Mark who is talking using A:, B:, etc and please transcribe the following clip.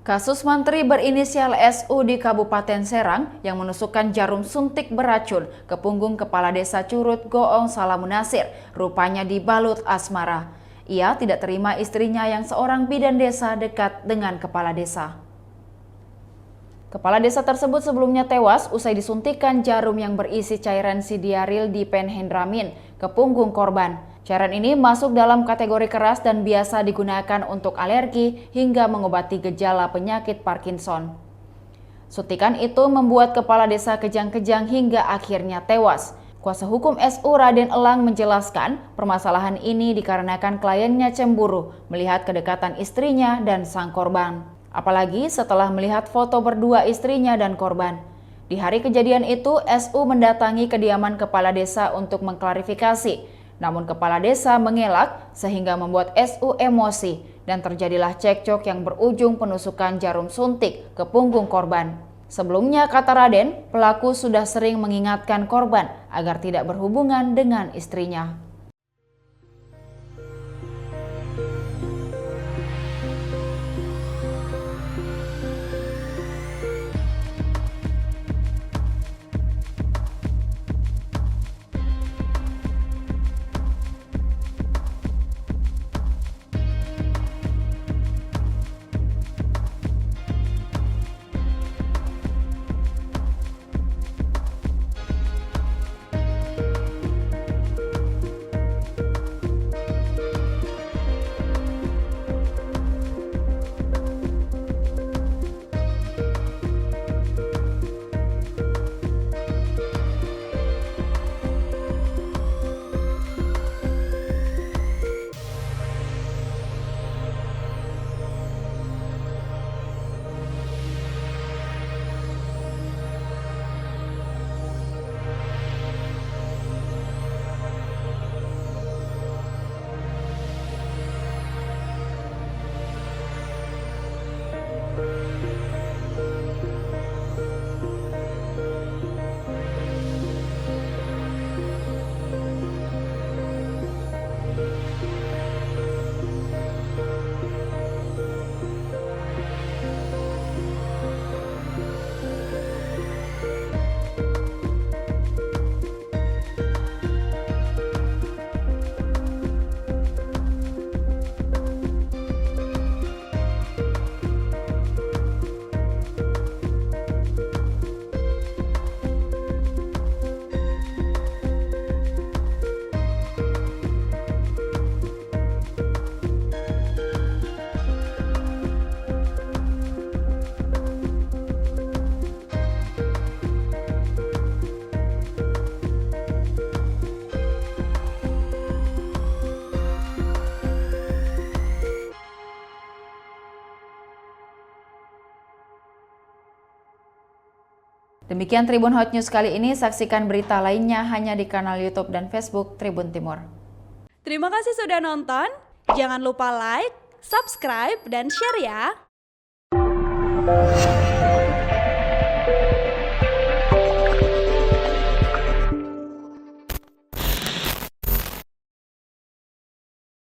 A: Kasus mantri berinisial SU di Kabupaten Serang yang menusukkan jarum suntik beracun ke punggung Kepala Desa Curut Goong Salamunasir rupanya dibalut asmara. Ia tidak terima istrinya yang seorang bidan desa dekat dengan Kepala Desa. Kepala desa tersebut sebelumnya tewas usai disuntikan jarum yang berisi cairan sidiaril diphenhydramin ke punggung korban. Cairan ini masuk dalam kategori keras dan biasa digunakan untuk alergi hingga mengobati gejala penyakit Parkinson. Suntikan itu membuat kepala desa kejang-kejang hingga akhirnya tewas. Kuasa hukum SU Raden Elang menjelaskan permasalahan ini dikarenakan kliennya cemburu melihat kedekatan istrinya dan sang korban. Apalagi setelah melihat foto berdua istrinya dan korban. Di hari kejadian itu, SU mendatangi kediaman kepala desa untuk mengklarifikasi. Namun kepala desa mengelak sehingga membuat SU emosi dan terjadilah cekcok yang berujung penusukan jarum suntik ke punggung korban. Sebelumnya, kata Raden, pelaku sudah sering mengingatkan korban agar tidak berhubungan dengan istrinya. Demikian Tribun Hot News kali ini, saksikan berita lainnya hanya di kanal YouTube dan Facebook Tribun Timur.
B: Terima kasih sudah nonton, jangan lupa like, subscribe, dan share ya!